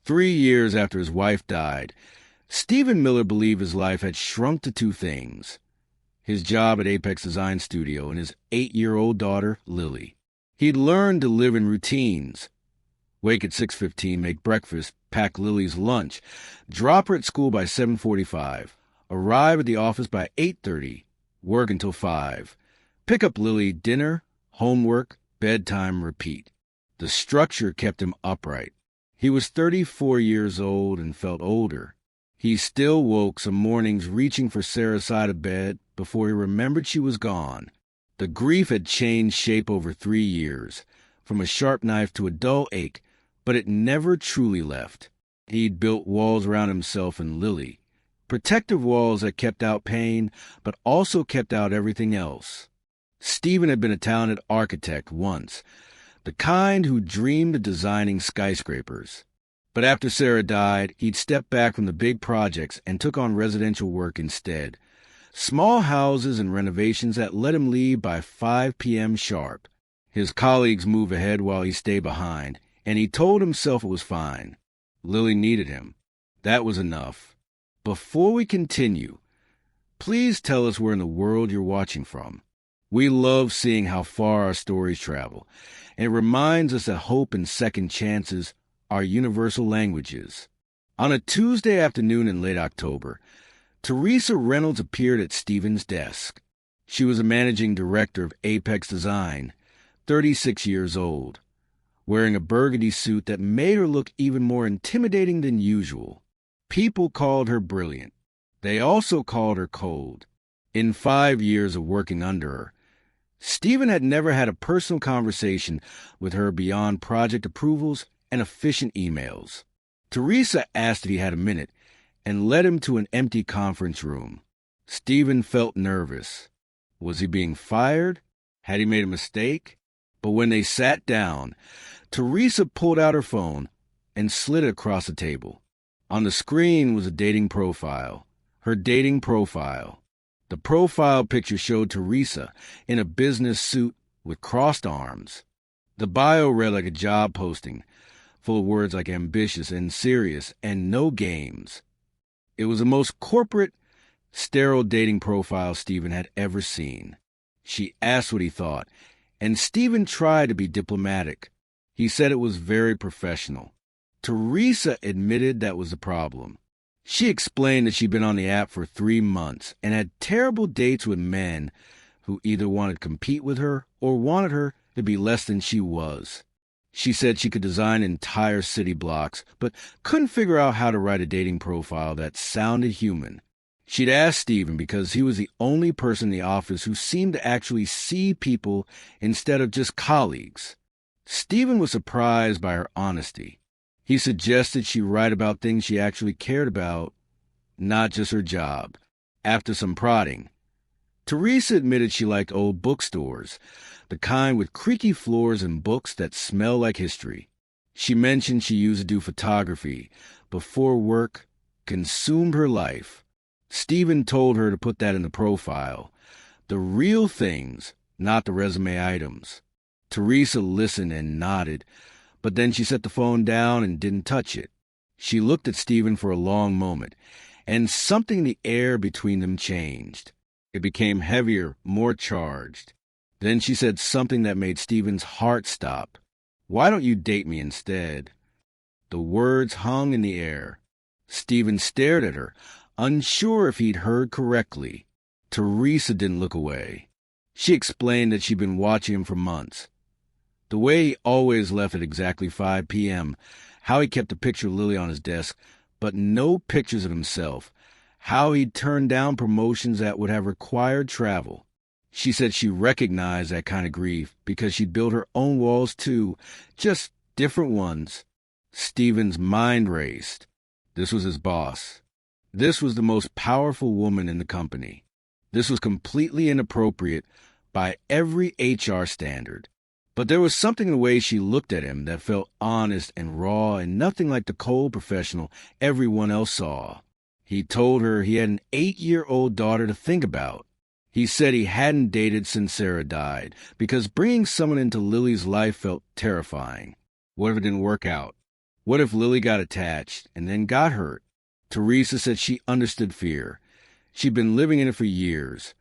3 years after his wife died, Stephen Miller believed his life had shrunk to two things: his job at Apex Design Studio and his 8-year-old daughter, Lily. He'd learned to live in routines. Wake at 6:15, make breakfast, pack Lily's lunch, drop her at school by 7:45, arrive at the office by 8:30, work until 5, pick up Lily, dinner, homework, bedtime, repeat. The structure kept him upright. He was 34 years old and felt older. He still woke some mornings reaching for Sarah's side of bed before he remembered she was gone. The grief had changed shape over 3 years, from a sharp knife to a dull ache, but it never truly left. He'd built walls around himself and Lily, protective walls that kept out pain, but also kept out everything else. Stephen had been a talented architect once, the kind who dreamed of designing skyscrapers. But after Sarah died, he'd stepped back from the big projects and took on residential work instead. Small houses and renovations that let him leave by 5 p.m. sharp. His colleagues moved ahead while he stayed behind, and he told himself it was fine. Lily needed him. That was enough. Before we continue, please tell us where in the world you're watching from. We love seeing how far our stories travel, and it reminds us that hope and second chances are universal languages. On a Tuesday afternoon in late October, Teresa Reynolds appeared at Stephen's desk. She was a managing director of Apex Design, 36 years old, wearing a burgundy suit that made her look even more intimidating than usual. People called her brilliant. They also called her cold. In 5 years of working under her, Stephen had never had a personal conversation with her beyond project approvals and efficient emails. Teresa asked if he had a minute and led him to an empty conference room. Stephen felt nervous. Was he being fired? Had he made a mistake? But when they sat down, Teresa pulled out her phone and slid it across the table. On the screen was a dating profile. Her dating profile. The profile picture showed Teresa in a business suit with crossed arms. The bio read like a job posting, full of words like ambitious and serious and no games. It was the most corporate, sterile dating profile Stephen had ever seen. She asked what he thought, and Stephen tried to be diplomatic. He said it was very professional. Teresa admitted that was the problem. She explained that she'd been on the app for 3 months and had terrible dates with men who either wanted to compete with her or wanted her to be less than she was. She said she could design entire city blocks, but couldn't figure out how to write a dating profile that sounded human. She'd asked Stephen because he was the only person in the office who seemed to actually see people instead of just colleagues. Stephen was surprised by her honesty. He suggested she write about things she actually cared about, not just her job. After some prodding, Teresa admitted she liked old bookstores, the kind with creaky floors and books that smell like history. She mentioned she used to do photography before work consumed her life. Stephen told her to put that in the profile. The real things, not the resume items. Teresa listened and nodded, but then she set the phone down and didn't touch it. She looked at Stephen for a long moment, and something in the air between them changed. It became heavier, more charged. Then she said something that made Stephen's heart stop. "Why don't you date me instead?" The words hung in the air. Stephen stared at her, unsure if he'd heard correctly. Teresa didn't look away. She explained that she'd been watching him for months. The way he always left at exactly 5 p.m., how he kept a picture of Lily on his desk, but no pictures of himself, how he'd turned down promotions that would have required travel. She said she recognized that kind of grief because she'd built her own walls too, just different ones. Stephen's mind raced. This was his boss. This was the most powerful woman in the company. This was completely inappropriate by every HR standard. But there was something in the way she looked at him that felt honest and raw and nothing like the cold professional everyone else saw. He told her he had an 8-year-old daughter to think about. He said he hadn't dated since Sarah died because bringing someone into Lily's life felt terrifying. What if it didn't work out? What if Lily got attached and then got hurt? Teresa said she understood fear. She'd been living in it for years,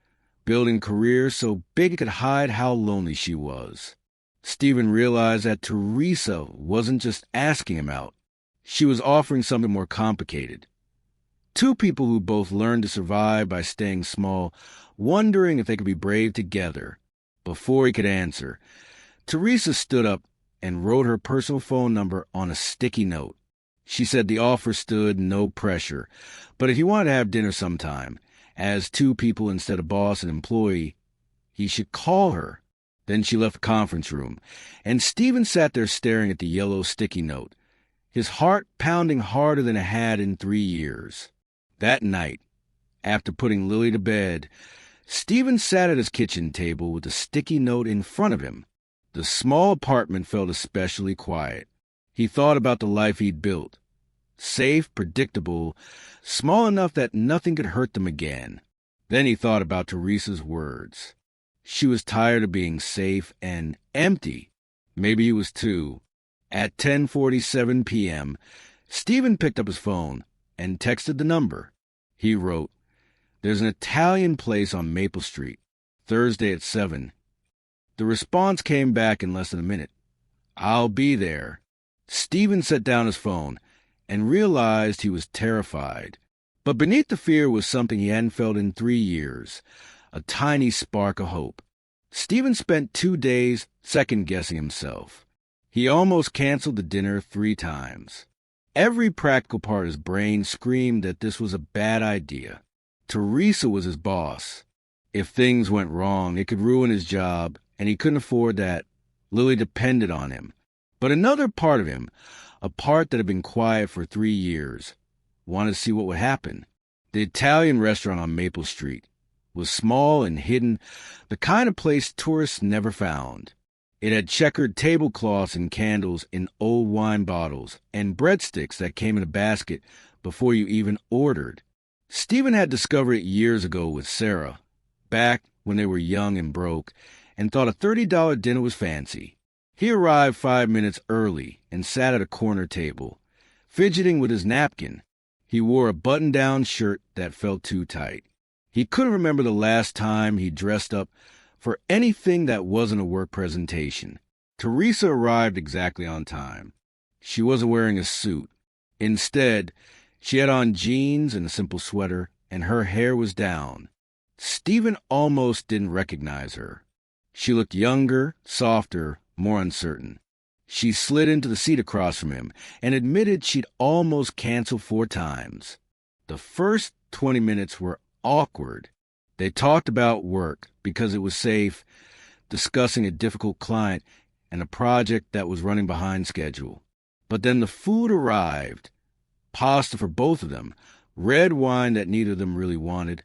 building careers so big it could hide how lonely she was. Stephen realized that Teresa wasn't just asking him out. She was offering something more complicated. Two people who both learned to survive by staying small, wondering if they could be brave together. Before he could answer, Teresa stood up and wrote her personal phone number on a sticky note. She said the offer stood no pressure, but if he wanted to have dinner sometime, as two people instead of boss and employee, he should call her. Then she left the conference room, and Stephen sat there staring at the yellow sticky note, his heart pounding harder than it had in 3 years. That night, after putting Lily to bed, Stephen sat at his kitchen table with the sticky note in front of him. The small apartment felt especially quiet. He thought about the life he'd built. Safe, predictable, small enough that nothing could hurt them again. Then he thought about Teresa's words. She was tired of being safe and empty. Maybe he was too. At 10:47 p.m., Stephen picked up his phone and texted the number. He wrote, "There's an Italian place on Maple Street, Thursday at 7. The response came back in less than a minute. "I'll be there." Stephen set down his phone and realized he was terrified. But beneath the fear was something he hadn't felt in 3 years, a tiny spark of hope. Stephen spent 2 days second-guessing himself. He almost canceled the dinner 3 times. Every practical part of his brain screamed that this was a bad idea. Teresa was his boss. If things went wrong, it could ruin his job, and he couldn't afford that. Lily depended on him. But another part of him, a part that had been quiet for 3 years, wanted to see what would happen. The Italian restaurant on Maple Street was small and hidden, the kind of place tourists never found. It had checkered tablecloths and candles in old wine bottles and breadsticks that came in a basket before you even ordered. Stephen had discovered it years ago with Sarah, back when they were young and broke, and thought a $30 dinner was fancy. He arrived 5 minutes early and sat at a corner table, fidgeting with his napkin. He wore a button-down shirt that felt too tight. He couldn't remember the last time he dressed up for anything that wasn't a work presentation. Teresa arrived exactly on time. She wasn't wearing a suit. Instead, she had on jeans and a simple sweater, and her hair was down. Stephen almost didn't recognize her. She looked younger, softer, more uncertain. She slid into the seat across from him and admitted she'd almost canceled 4 times. The first 20 minutes were awkward. They talked about work because it was safe, discussing a difficult client and a project that was running behind schedule. But then the food arrived. Pasta for both of them, red wine that neither of them really wanted,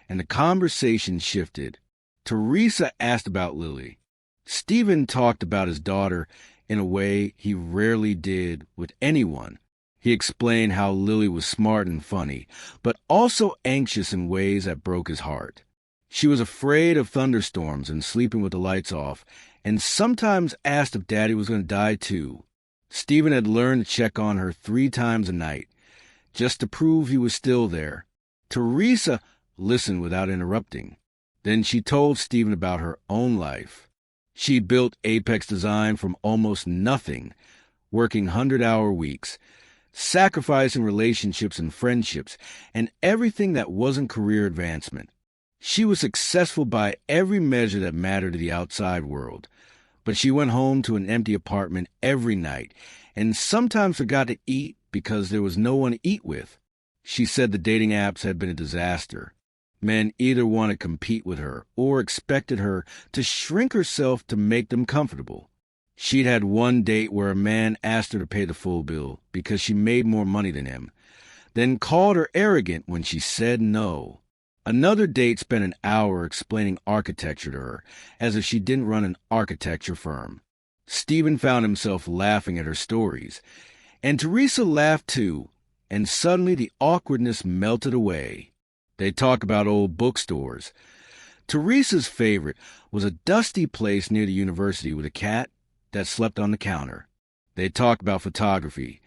and the conversation shifted. Teresa asked about Lily. Stephen talked about his daughter in a way he rarely did with anyone. He explained how Lily was smart and funny, but also anxious in ways that broke his heart. She was afraid of thunderstorms and sleeping with the lights off, and sometimes asked if Daddy was going to die too. Stephen had learned to check on her 3 times a night, just to prove he was still there. Teresa listened without interrupting. Then she told Stephen about her own life. She built Apex Design from almost nothing, working 100-hour weeks, sacrificing relationships and friendships, and everything that wasn't career advancement. She was successful by every measure that mattered to the outside world, but she went home to an empty apartment every night, and sometimes forgot to eat because there was no one to eat with. She said the dating apps had been a disaster. Men either wanted to compete with her or expected her to shrink herself to make them comfortable. She'd had one date where a man asked her to pay the full bill because she made more money than him, then called her arrogant when she said no. Another date spent an hour explaining architecture to her, as if she didn't run an architecture firm. Stephen found himself laughing at her stories, and Teresa laughed too, and suddenly the awkwardness melted away. They talked about old bookstores. Teresa's favorite was a dusty place near the university with a cat that slept on the counter. They talked about photography.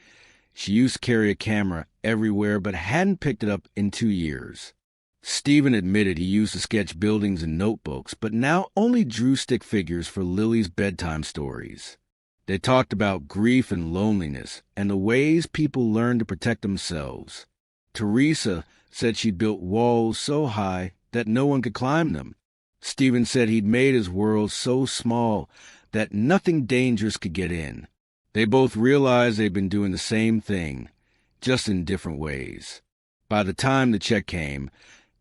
She used to carry a camera everywhere but hadn't picked it up in 2 years. Stephen admitted he used to sketch buildings in notebooks, but now only drew stick figures for Lily's bedtime stories. They talked about grief and loneliness and the ways people learn to protect themselves. Teresa said she'd built walls so high that no one could climb them. Stephen said he'd made his world so small that nothing dangerous could get in. They both realized they'd been doing the same thing, just in different ways. By the time the check came,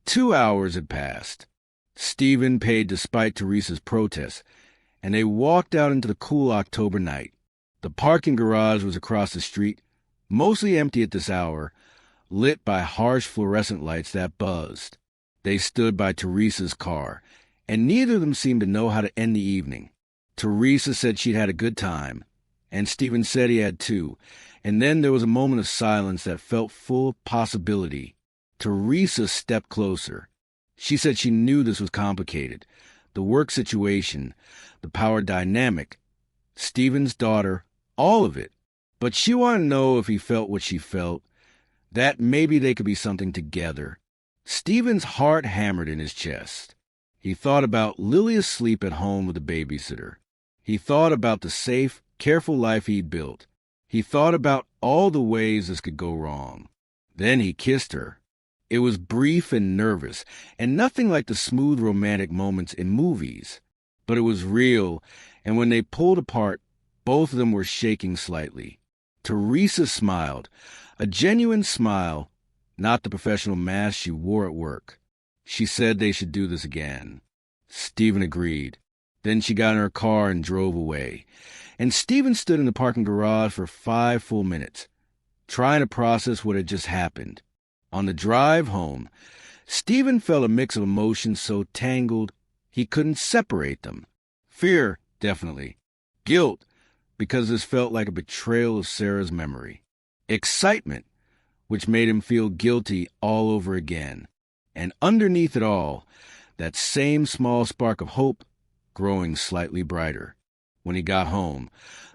2 hours had passed. Stephen paid despite Teresa's protests, and they walked out into the cool October night. The parking garage was across the street, mostly empty at this hour, lit by harsh fluorescent lights that buzzed. They stood by Teresa's car, and neither of them seemed to know how to end the evening. Teresa said she'd had a good time, and Stephen said he had too, and then there was a moment of silence that felt full of possibility. Teresa stepped closer. She said she knew this was complicated. The work situation, the power dynamic, Stephen's daughter, all of it. But she wanted to know if he felt what she felt, that maybe they could be something together. Stephen's heart hammered in his chest. He thought about Lily asleep at home with a babysitter. He thought about the safe, careful life he'd built. He thought about all the ways this could go wrong. Then he kissed her. It was brief and nervous, and nothing like the smooth romantic moments in movies. But it was real, and when they pulled apart, both of them were shaking slightly. Teresa smiled, a genuine smile, not the professional mask she wore at work. She said they should do this again. Stephen agreed. Then she got in her car and drove away. And Stephen stood in the parking garage for 5 full minutes, trying to process what had just happened. On the drive home, Stephen felt a mix of emotions so tangled he couldn't separate them. Fear, definitely. Guilt, because this felt like a betrayal of Sarah's memory. Excitement, which made him feel guilty all over again. And underneath it all, that same small spark of hope growing slightly brighter. When he got home,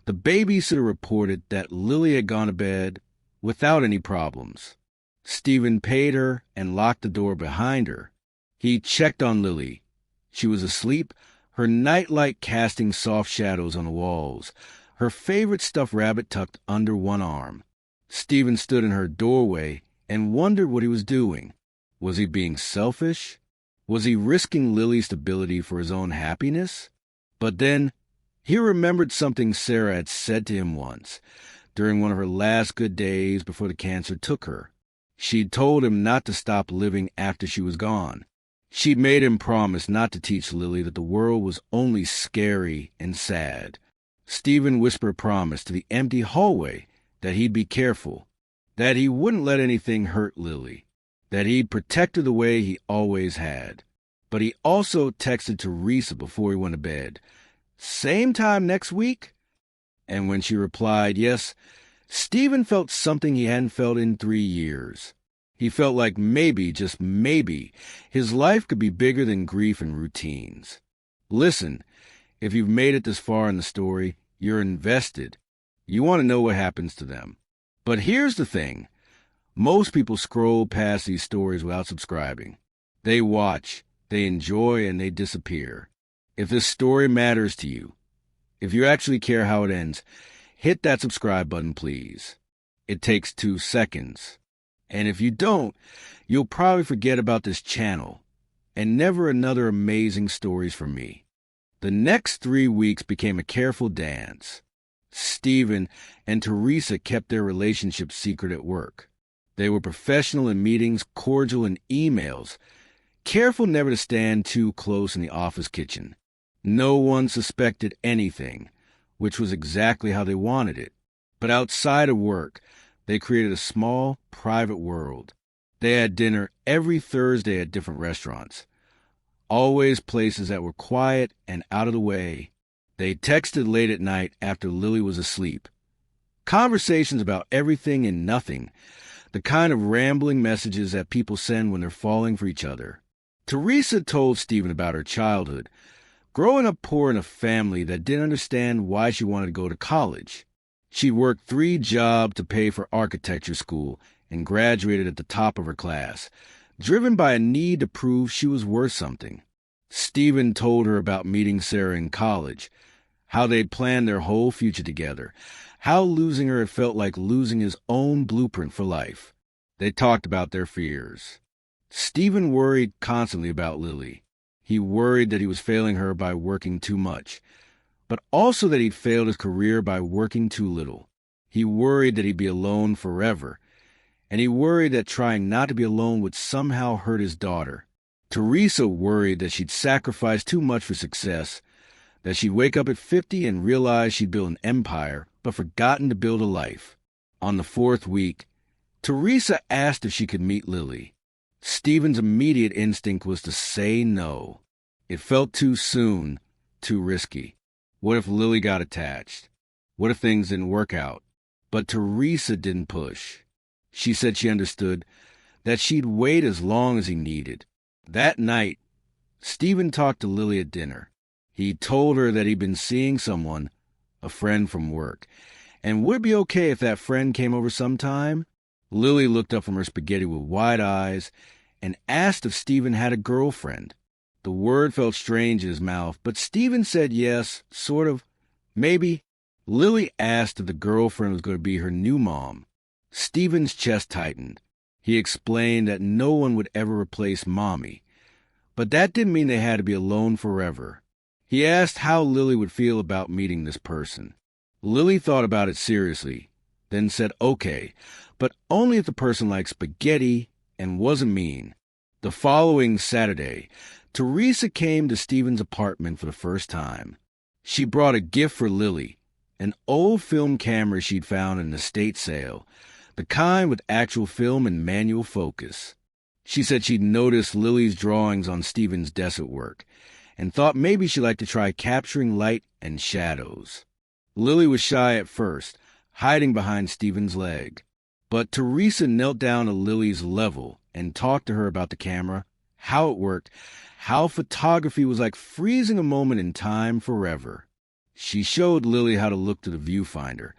the babysitter reported that Lily had gone to bed without any problems. Stephen paid her and locked the door behind her. He checked on Lily. She was asleep, her nightlight casting soft shadows on the walls, her favorite stuffed rabbit tucked under one arm. Stephen stood in her doorway and wondered what he was doing. Was he being selfish? Was he risking Lily's stability for his own happiness? But then he remembered something Sarah had said to him once, during one of her last good days before the cancer took her. She'd told him not to stop living after she was gone. She'd made him promise not to teach Lily that the world was only scary and sad. Stephen whispered a promise to the empty hallway that he'd be careful, that he wouldn't let anything hurt Lily, that he'd protect her the way he always had. But he also texted Teresa before he went to bed, "Same time next week?" And when she replied yes, Stephen felt something he hadn't felt in 3 years. He felt like maybe, just maybe, his life could be bigger than grief and routines. Listen, if you've made it this far in the story, you're invested. You want to know what happens to them. But here's the thing. Most people scroll past these stories without subscribing. They watch, they enjoy, and they disappear. If this story matters to you, if you actually care how it ends, hit that subscribe button, please. It takes 2 seconds. And if you don't, you'll probably forget about this channel and never another amazing stories from me. The next 3 weeks became a careful dance. Stephen and Teresa kept their relationship secret at work. They were professional in meetings, cordial in emails, careful never to stand too close in the office kitchen. No one suspected anything, which was exactly how they wanted it. But outside of work, they created a small, private world. They had dinner every Thursday at different restaurants, always places that were quiet and out of the way. They texted late at night after Lily was asleep. Conversations about everything and nothing, the kind of rambling messages that people send when they're falling for each other. Teresa told Stephen about her childhood, growing up poor in a family that didn't understand why she wanted to go to college. She'd worked 3 jobs to pay for architecture school and graduated at the top of her class, driven by a need to prove she was worth something. Stephen told her about meeting Sarah in college, how they'd planned their whole future together, how losing her had felt like losing his own blueprint for life. They talked about their fears. Stephen worried constantly about Lily. He worried that he was failing her by working too much, but also that he'd failed his career by working too little. He worried that he'd be alone forever, and he worried that trying not to be alone would somehow hurt his daughter. Teresa worried that she'd sacrificed too much for success, that she'd wake up at 50 and realize she'd built an empire, but forgotten to build a life. On the 4th week, Teresa asked if she could meet Lily. Stephen's immediate instinct was to say no. It felt too soon, too risky. What if Lily got attached? What if things didn't work out? But Teresa didn't push. She said she understood, that she'd wait as long as he needed. That night, Stephen talked to Lily at dinner. He told her that he'd been seeing someone, a friend from work, and would it be okay if that friend came over sometime? Lily looked up from her spaghetti with wide eyes and asked if Stephen had a girlfriend. The word felt strange in his mouth, but Stephen said yes, sort of, maybe. Lily asked if the girlfriend was going to be her new mom. Stephen's chest tightened. He explained that no one would ever replace Mommy, but that didn't mean they had to be alone forever. He asked how Lily would feel about meeting this person. Lily thought about it seriously, then said okay, but only if the person liked spaghetti and wasn't mean. The following Saturday, Teresa came to Stephen's apartment for the first time. She brought a gift for Lily, an old film camera she'd found in an estate sale, the kind with actual film and manual focus. She said she'd noticed Lily's drawings on Stephen's desk at work, and thought maybe she'd like to try capturing light and shadows. Lily was shy at first, hiding behind Stephen's leg. But Teresa knelt down to Lily's level and talked to her about the camera, how it worked, how photography was like freezing a moment in time forever. She showed Lily how to look to the viewfinder,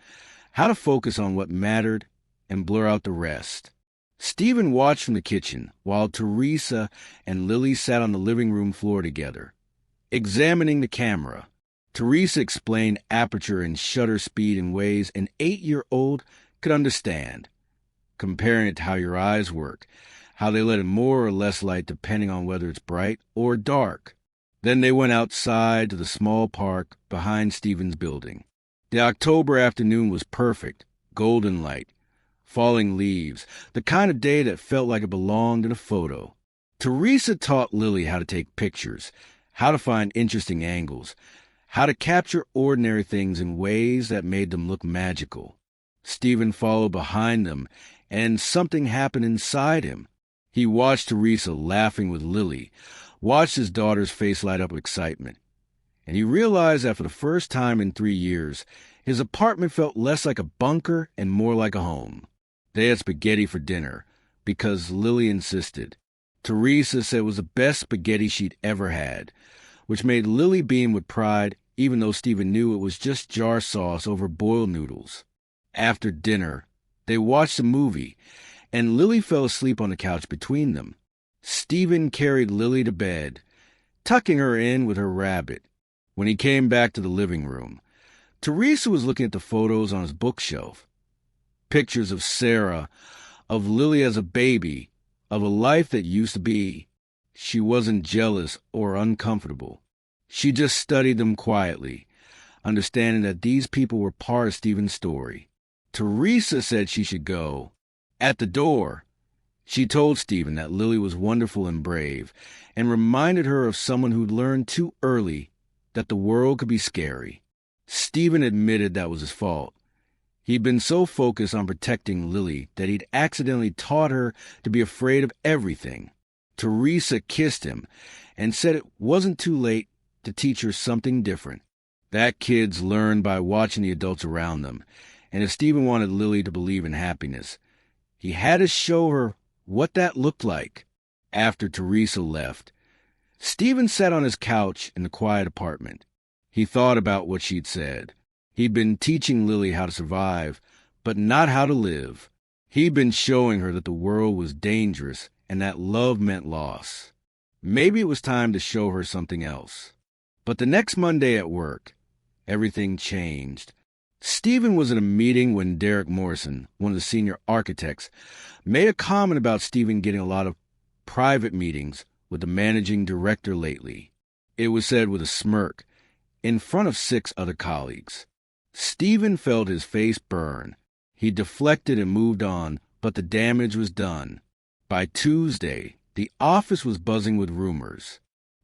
how to focus on what mattered and blur out the rest. Stephen watched from the kitchen while Teresa and Lily sat on the living room floor together, examining the camera. Teresa explained aperture and shutter speed in ways an 8-year-old could understand, comparing it to how your eyes work, how they let in more or less light depending on whether it's bright or dark. Then they went outside to the small park behind Stephen's building. The October afternoon was perfect, golden light, falling leaves, the kind of day that felt like it belonged in a photo. Teresa taught Lily how to take pictures, how to find interesting angles, how to capture ordinary things in ways that made them look magical. Stephen followed behind them, and something happened inside him. He watched Teresa laughing with Lily, watched his daughter's face light up with excitement, and he realized that for the first time in 3 years, his apartment felt less like a bunker and more like a home. They had spaghetti for dinner, because Lily insisted. Teresa said it was the best spaghetti she'd ever had, which made Lily beam with pride, even though Stephen knew it was just jar sauce over boiled noodles. After dinner, they watched a movie, and Lily fell asleep on the couch between them. Stephen carried Lily to bed, tucking her in with her rabbit. When he came back to the living room, Teresa was looking at the photos on his bookshelf. Pictures of Sarah, of Lily as a baby, of a life that used to be. She wasn't jealous or uncomfortable. She just studied them quietly, understanding that these people were part of Stephen's story. Teresa said she should go. At the door, she told Stephen that Lily was wonderful and brave, and reminded her of someone who'd learned too early that the world could be scary. Stephen admitted that was his fault. He'd been so focused on protecting Lily that he'd accidentally taught her to be afraid of everything. Teresa kissed him and said it wasn't too late to teach her something different. That kids learn by watching the adults around them, and if Stephen wanted Lily to believe in happiness, he had to show her what that looked like. After Teresa left, Stephen sat on his couch in the quiet apartment. He thought about what she'd said. He'd been teaching Lily how to survive, but not how to live. He'd been showing her that the world was dangerous and that love meant loss. Maybe it was time to show her something else. But the next Monday at work, everything changed. Stephen was at a meeting when Derek Morrison, one of the senior architects, made a comment about Stephen getting a lot of private meetings with the managing director lately. It was said with a smirk, in front of 6 other colleagues. Stephen felt his face burn. He deflected and moved on, but the damage was done. By Tuesday, the office was buzzing with rumors.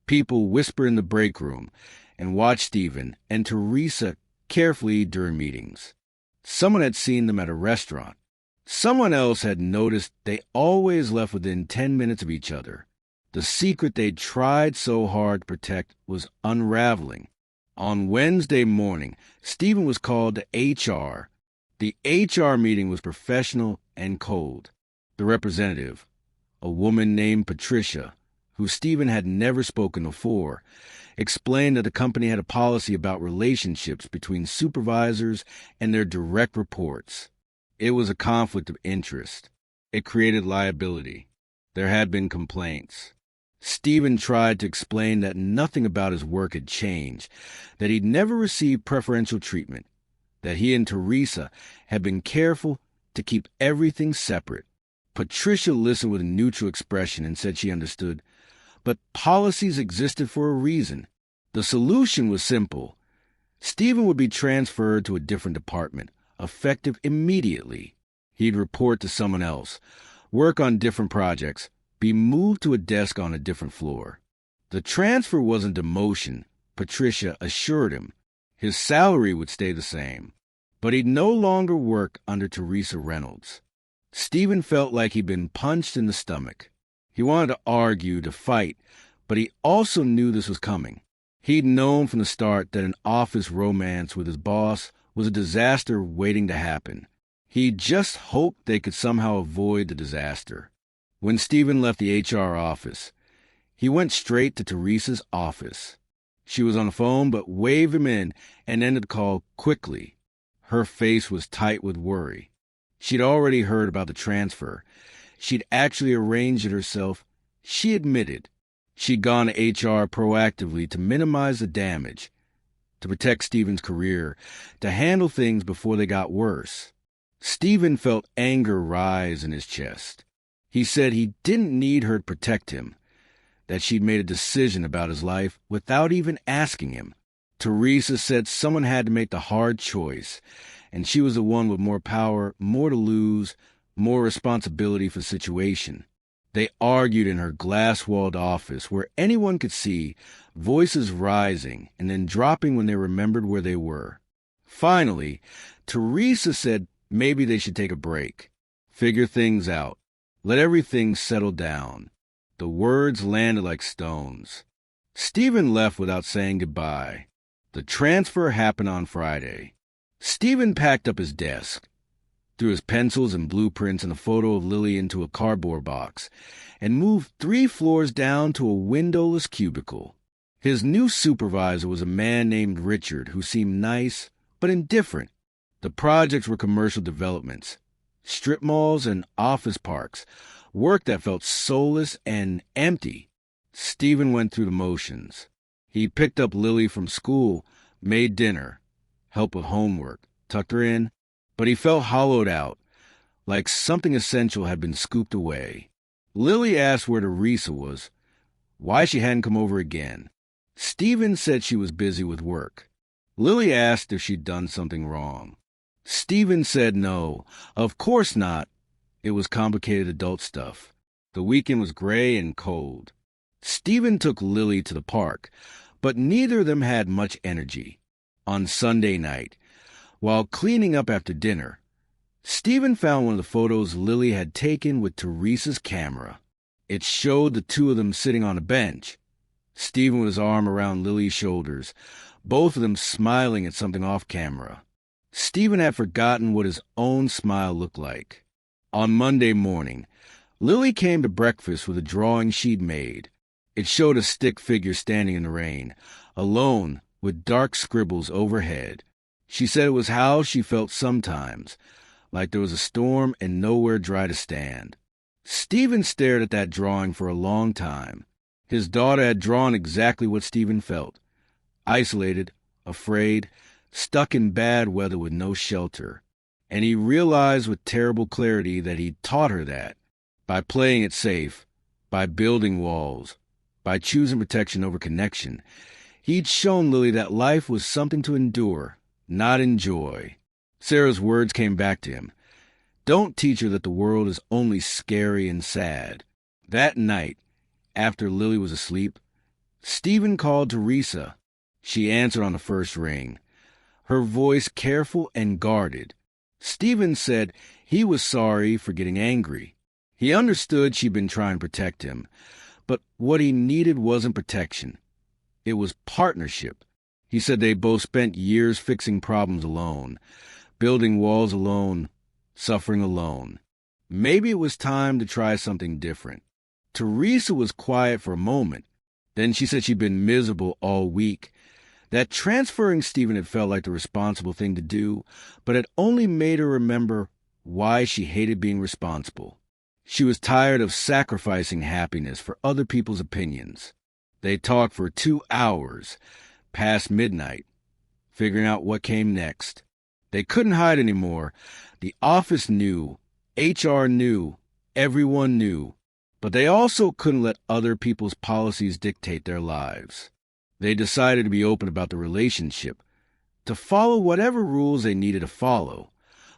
People whispered in the break room and watched Stephen and Teresa carefully during meetings. Someone had seen them at a restaurant. Someone else had noticed they always left within 10 minutes of each other. The secret they'd tried so hard to protect was unraveling. On Wednesday morning, Stephen was called to HR. The HR meeting was professional and cold. The representative, a woman named Patricia, who Stephen had never spoken before, explained that the company had a policy about relationships between supervisors and their direct reports. It was a conflict of interest. It created liability. There had been complaints. Stephen tried to explain that nothing about his work had changed, that he'd never received preferential treatment, that he and Teresa had been careful to keep everything separate. Patricia listened with a neutral expression and said she understood, but policies existed for a reason. The solution was simple. Stephen would be transferred to a different department, effective immediately. He'd report to someone else, work on different projects, be moved to a desk on a different floor. The transfer wasn't demotion, Patricia assured him. His salary would stay the same, but he'd no longer work under Teresa Reynolds. Stephen felt like he'd been punched in the stomach. He wanted to argue, to fight, but he also knew this was coming. He'd known from the start that an office romance with his boss was a disaster waiting to happen. He just hoped they could somehow avoid the disaster. When Stephen left the HR office, he went straight to Teresa's office. She was on the phone, but waved him in and ended the call quickly. Her face was tight with worry. She'd already heard about the transfer. She'd actually arranged it herself. She admitted she'd gone to HR proactively to minimize the damage, to protect Stephen's career, to handle things before they got worse. Stephen felt anger rise in his chest. He said he didn't need her to protect him, that she'd made a decision about his life without even asking him. Teresa said someone had to make the hard choice, and she was the one with more power, more to lose, more responsibility for the situation. They argued in her glass-walled office where anyone could see, voices rising and then dropping when they remembered where they were. Finally, Teresa said maybe they should take a break, figure things out, let everything settle down. The words landed like stones. Stephen left without saying goodbye. The transfer happened on Friday. Stephen packed up his desk, threw his pencils and blueprints and a photo of Lily into a cardboard box, and moved 3 floors down to a windowless cubicle. His new supervisor was a man named Richard who seemed nice but indifferent. The projects were commercial developments, strip malls and office parks, work that felt soulless and empty. Stephen went through the motions. He picked up Lily from school, made dinner, helped with homework, tucked her in, but he felt hollowed out, like something essential had been scooped away. Lily asked where Teresa was, why she hadn't come over again. Stephen said she was busy with work. Lily asked if she'd done something wrong. Stephen said no, of course not. It was complicated adult stuff. The weekend was gray and cold. Stephen took Lily to the park, but neither of them had much energy. On Sunday night, while cleaning up after dinner, Stephen found one of the photos Lily had taken with Teresa's camera. It showed the two of them sitting on a bench, Stephen with his arm around Lily's shoulders, both of them smiling at something off camera. Stephen had forgotten what his own smile looked like. On Monday morning, Lily came to breakfast with a drawing she'd made. It showed a stick figure standing in the rain, alone with dark scribbles overhead. She said it was how she felt sometimes, like there was a storm and nowhere dry to stand. Stephen stared at that drawing for a long time. His daughter had drawn exactly what Stephen felt: isolated, afraid, stuck in bad weather with no shelter. And he realized with terrible clarity that he'd taught her that. By playing it safe, by building walls, by choosing protection over connection, he'd shown Lily that life was something to endure, not enjoy. Sarah's words came back to him. Don't teach her that the world is only scary and sad. That night, after Lily was asleep, Stephen called Teresa. She answered on the first ring, her voice careful and guarded. Stephen said he was sorry for getting angry. He understood she'd been trying to protect him, but what he needed wasn't protection. It was partnership. He said they both spent years fixing problems alone, building walls alone, suffering alone. Maybe it was time to try something different. Teresa was quiet for a moment. Then she said she'd been miserable all week, that transferring Stephen had felt like the responsible thing to do, but it only made her remember why she hated being responsible. She was tired of sacrificing happiness for other people's opinions. They talked for 2 hours, past midnight, figuring out what came next. They couldn't hide anymore. The office knew, HR knew, everyone knew, but they also couldn't let other people's policies dictate their lives. They decided to be open about the relationship, to follow whatever rules they needed to follow,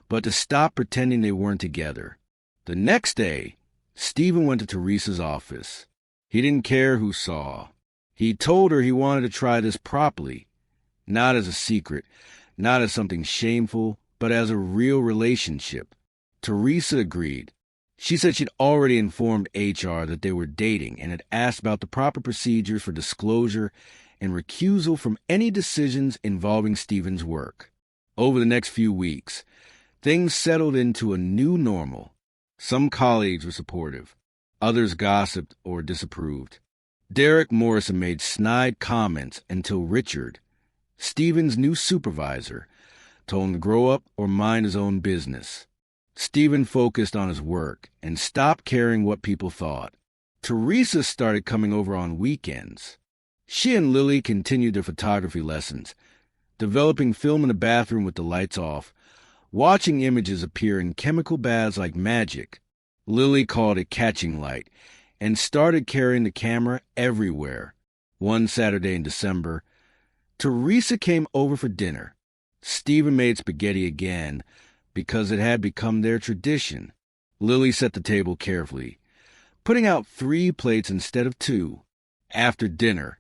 but to stop pretending they weren't together. The next day, Stephen went to Teresa's office. He didn't care who saw. He told her he wanted to try this properly, not as a secret, not as something shameful, but as a real relationship. Teresa agreed. She said she'd already informed HR that they were dating and had asked about the proper procedures for disclosure and recusal from any decisions involving Stephen's work. Over the next few weeks, things settled into a new normal. Some colleagues were supportive. Others gossiped or disapproved. Derek Morrison made snide comments until Richard, Stephen's new supervisor, told him to grow up or mind his own business. Stephen focused on his work and stopped caring what people thought. Teresa started coming over on weekends. She and Lily continued their photography lessons, developing film in the bathroom with the lights off, watching images appear in chemical baths like magic. Lily called it catching light and started carrying the camera everywhere. One Saturday in December, Teresa came over for dinner. Stephen made spaghetti again because it had become their tradition. Lily set the table carefully, putting out 3 plates instead of 2. After dinner,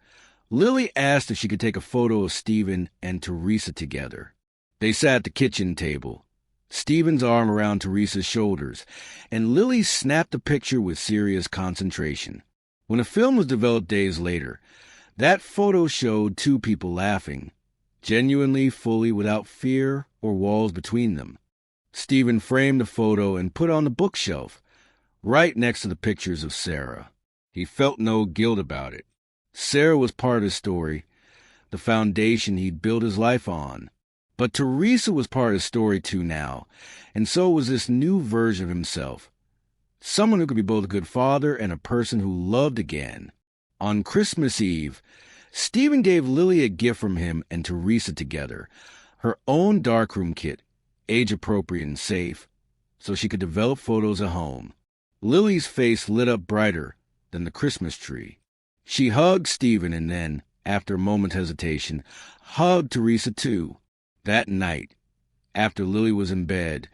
Lily asked if she could take a photo of Stephen and Teresa together. They sat at the kitchen table, Stephen's arm around Teresa's shoulders, and Lily snapped the picture with serious concentration. When a film was developed days later, that photo showed 2 people laughing, genuinely, fully, without fear or walls between them. Stephen framed the photo and put it on the bookshelf, right next to the pictures of Sarah. He felt no guilt about it. Sarah was part of his story, the foundation he'd built his life on. But Teresa was part of his story too now, and so was this new version of himself. Someone who could be both a good father and a person who loved again. On Christmas Eve, Stephen gave Lily a gift from him and Teresa together, her own darkroom kit, age-appropriate and safe, so she could develop photos at home. Lily's face lit up brighter than the Christmas tree. She hugged Stephen and then, after a moment's hesitation, hugged Teresa too. That night, after Lily was in bed,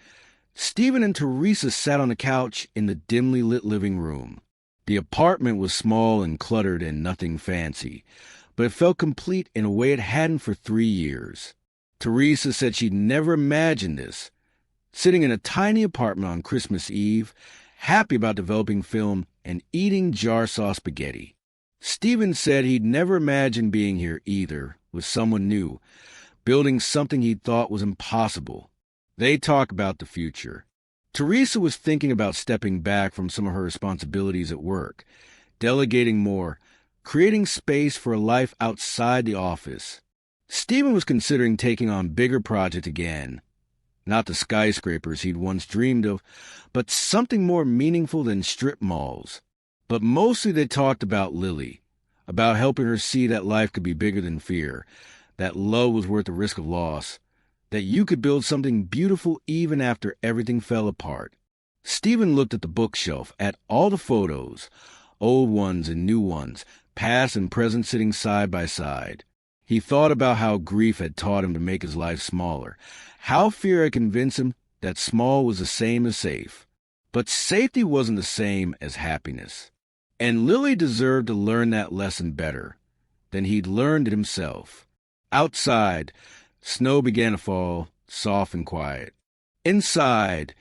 Stephen and Teresa sat on the couch in the dimly lit living room. The apartment was small and cluttered and nothing fancy, but it felt complete in a way it hadn't for 3 years. Teresa said she'd never imagined this, sitting in a tiny apartment on Christmas Eve, happy about developing film and eating jar sauce spaghetti. Stephen said he'd never imagined being here either, with someone new, building something he'd thought was impossible. They talked about the future. Teresa was thinking about stepping back from some of her responsibilities at work, delegating more, creating space for a life outside the office. Stephen was considering taking on bigger projects again. Not the skyscrapers he'd once dreamed of, but something more meaningful than strip malls. But mostly they talked about Lily, about helping her see that life could be bigger than fear, that love was worth the risk of loss, that you could build something beautiful even after everything fell apart. Stephen looked at the bookshelf, at all the photos, old ones and new ones, past and present sitting side by side. He thought about how grief had taught him to make his life smaller, how fear had convinced him that small was the same as safe. But safety wasn't the same as happiness. And Lily deserved to learn that lesson better than he'd learned it himself. Outside, snow began to fall, soft and quiet. Inside,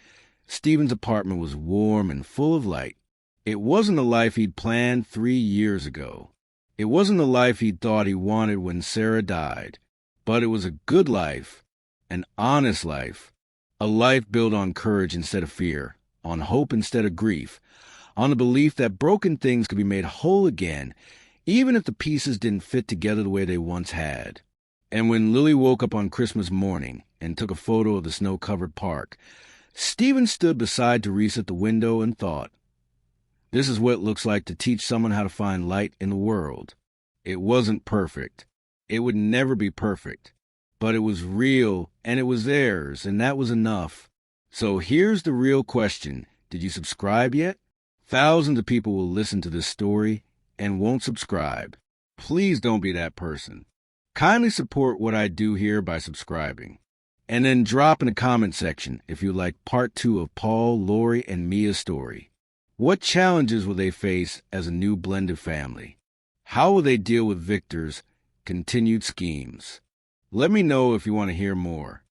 Stephen's apartment was warm and full of light. It wasn't the life he'd planned 3 years ago. It wasn't the life he'd thought he wanted when Sarah died. But it was a good life, an honest life, a life built on courage instead of fear, on hope instead of grief, on the belief that broken things could be made whole again, even if the pieces didn't fit together the way they once had. And when Lily woke up on Christmas morning and took a photo of the snow-covered park, Stephen stood beside Teresa at the window and thought, this is what it looks like to teach someone how to find light in the world. It wasn't perfect. It would never be perfect. But it was real, and it was theirs, and that was enough. So here's the real question. Did you subscribe yet? Thousands of people will listen to this story and won't subscribe. Please don't be that person. Kindly support what I do here by subscribing. And then drop in the comment section if you like part 2 of Paul, Lori, and Mia's story. What challenges will they face as a new blended family? How will they deal with Victor's continued schemes? Let me know if you want to hear more.